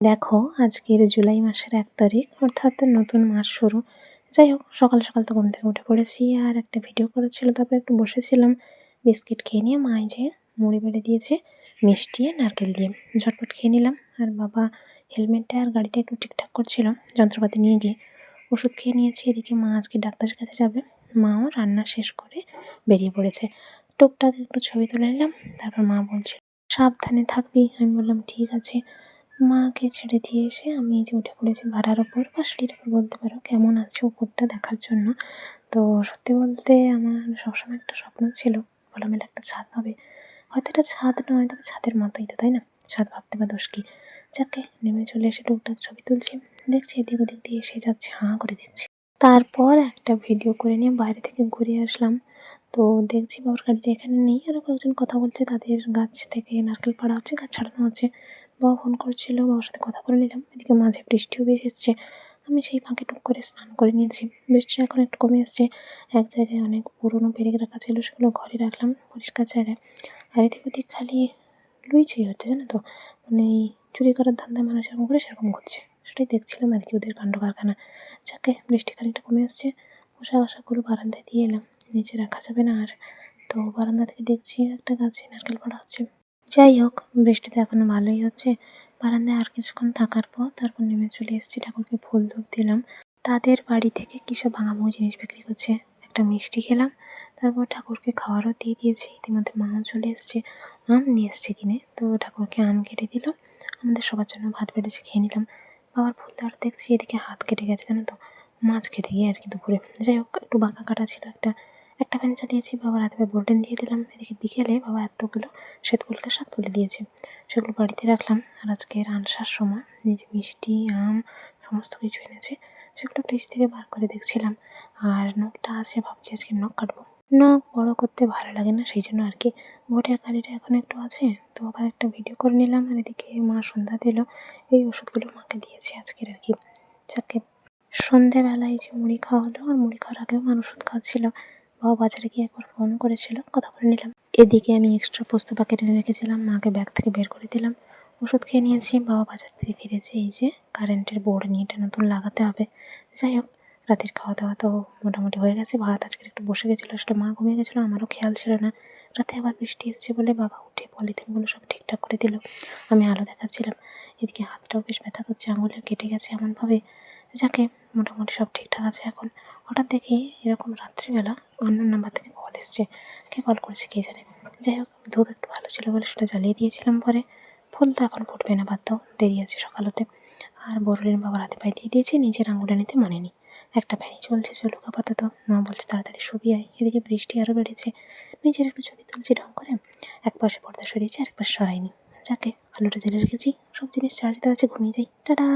দেখো, আজকের জুলাই মাসের ১ তারিখ, অর্থাৎ নতুন মাস শুরু। যাই হোক, সকাল সকাল তো ঘুম থেকে উঠে পড়েছি আর একটা ভিডিও করেছিল, তারপর একটু বসেছিলাম বিস্কিট খেয়ে নিয়ে। মা এই যে মুড়ি বেড়ে দিয়েছে মিষ্টি আর নারকেল দিয়ে, ঝটপট খেয়ে নিলাম। আর বাবা হেলমেটটা আর গাড়িটা একটু ঠিকঠাক করছিল যন্ত্রপাতি নিয়ে গিয়ে। ওষুধ খেয়ে নিয়েছি। এদিকে মা আজকে ডাক্তারের কাছে যাবে, মাও রান্না শেষ করে বেরিয়ে পড়েছে। টুকটাক একটু ছবি তুলে নিলাম। তারপর মা বলছিল সাবধানে থাকবি, আমি বললাম ঠিক আছে। মাকে ছেড়ে দিয়ে এসে আমি এই যে উঠে পড়েছি ভাড়ার ওপর বা সিঁড়ির ওপর বলতে পারো, কেমন আছে ওপরটা দেখার জন্য। তো সত্যি বলতে আমার সবসময় একটা স্বপ্ন ছিল, খোলামেলা একটা ছাদ হবে। হয়তো এটা ছাদ নয়, তবে ছাদের মতোই তো, তাই না? ছাদ ভাবতে বা দোষ কি। যাকে নেমে চলে এসে টুকটাক ছবি তুলছি, দেখছি এদিক ওদিক দিয়ে এসে যাচ্ছে, হাঁ করে দেখছি। তারপর একটা ভিডিও করে নিয়ে বাইরে থেকে ঘুরে আসলাম। তো দেখছি বাবার গাড়িতে এখানে নেই, আরও কয়েকজন কথা বলছে, তাদের গাছ থেকে নারকেল পাড়া হচ্ছে, গাছ ছাড়ানো হচ্ছে। বাবা ফোন করছিল, বাবার সাথে কথা বলে নিলাম। এদিকে মাঝে বৃষ্টিও বেশ এসছে, আমি সেই ফাঁকে টুক করে স্নান করে নিয়েছি। বৃষ্টিটা এখন একটু কমে এসছে। এক জায়গায় অনেক পুরোনো পেরেক রাখা ছিল, সেগুলো ঘরে রাখলাম পরিষ্কার জায়গায়। আর এদিক ওদিক খালি লুইচুই হচ্ছে, জানো তো, মানে এই চুরি করার ধান্দায় মানুষ এরকম করে সেরকম করছে, সেটাই দেখছিলাম আর কি, ওদের কাণ্ড কারখানা। যাকে বৃষ্টি খানিকটা কমে এসছে, পোশাক আশাকগুলো বারান্দায় দিয়ে এলাম, নিচে রাখা যাবে না আর। তো বারান্দা থেকে দেখছি একটা গাছে নারকেল পড়া হচ্ছে। যাই হোক, বৃষ্টিতে এখনো ভালোই হচ্ছে। বারান্দায় আর কিছুক্ষণ থাকার পর তারপর নেমে চলে এসেছি, ঠাকুরকে ফুল ধূপ দিলাম। তাদের বাড়ি থেকে কী সব ভাঙাভুঙি জিনিস বিক্রি করছে, একটা মিষ্টি খেলাম। তারপর ঠাকুরকে খাওয়ারও দিয়ে দিয়েছি। ইতিমধ্যে মাও চলে এসছে, আম নিয়ে এসছে কিনে, তো ঠাকুরকে আম কেটে দিল। আমাদের সবার জন্য ভাত বেড়েছে, খেয়ে নিলাম। বাবার ফুল দেওয়ার দেখছি এদিকে হাত কেটে গেছে, জানো তো, মাছ খেতে গিয়ে আর কি দুপুরে। যাই হোক, একটু বাঁকা কাটা ছিল, একটা ফ্যান চালিয়েছি, বাবার হাতে বোল্টেন দিয়ে দিলাম। এদিকে বিকেলে বাবা এতগুলো শ্বেতকুলকা শাক তুলে দিয়েছে, সেগুলো বাড়িতে রাখলাম। আর আজকের আনসার সময় নিজে মিষ্টি আম সমস্ত কিছু এনেছে, সেগুলো ফ্রিজ থেকে বার করে দেখছিলাম। আর নখটা আছে, ভাবছি আজকে নখ কাটবো। নখ বড় করতে ভালো লাগে না, সেই জন্য আর কি। ভোটের গাড়িটা এখন একটু আছে, তো আবার একটা ভিডিও করে নিলাম। আর এদিকে মা সন্ধ্যা দিল, এই ওষুধগুলো মাকে দিয়েছে আজকের আর কি। যাকে সন্ধেবেলায় যে মুড়ি খাওয়া হলো, আর মুড়ি খাওয়ার আগেও মা ওষুধ খাওয়াচ্ছিল। বাবা বাজারে গিয়ে একবার ফোন করেছিল, কথা বলে নিলাম। এদিকে আমি এক্সট্রা পোস্ত প্যাকেট এনে রেখেছিলাম, মাকে ব্যাগ থেকে বের করে দিলাম। ওষুধ খেয়ে নিয়েছি। বাবা বাজার থেকে ফিরেছে, এই যে কারেন্টের বোর্ড নিয়ে, এটা নতুন লাগাতে হবে। যাই হোক, রাতের খাওয়া দাওয়া তো মোটামুটি হয়ে গেছে। ভাত আজকের একটু বসে গেছিলো, আসলে মা ঘুমিয়ে গেছিলো, আমারও খেয়াল ছিল না। রাতে আবার বৃষ্টি এসছে বলে বাবা উঠে পলিথিনগুলো সব ঠিকঠাক করে দিল। আমি আলো দেখাচ্ছিলাম। এদিকে হাতটাও বেশ ব্যথা করছে, আঙুলে কেটে গেছে এমনভাবে। যাকে মোটামুটি সব ঠিকঠাক আছে এখন। হঠাৎ দেখি এরকম রাত্রিবেলা অন্য নাম্বার থেকে কল এসছে, কে কল করেছে কে জানে। যাই হোক, ধূপ একটু ভালো ছিল বলে সেটা জ্বালিয়ে দিয়েছিলাম। পরে ফুল তো এখন ফুটবে না, বাদ দাও, দেরি আছে সকাল হতে। আর বরুলের বাবার হাতে পায়ে দিয়ে দিয়েছি, নিজের আঙুলে নিতে মনে নেই। একটা ফ্যানই চলছে, চলুক আপাতত। মা বলছে তাড়াতাড়ি শুবি আয়। এদিকে বৃষ্টি আরও বেড়েছে। নিজের একটু ছবি তুলছি ঢং করে, এক পাশে পর্দা সরিয়েছি, আরেক পাশে সরাইনি। যাকে আলোটা জ্বেলে রেখেছি, সব জিনিস চার্জ দেওয়া আছে, ঘুমিয়ে যাই। টাটা।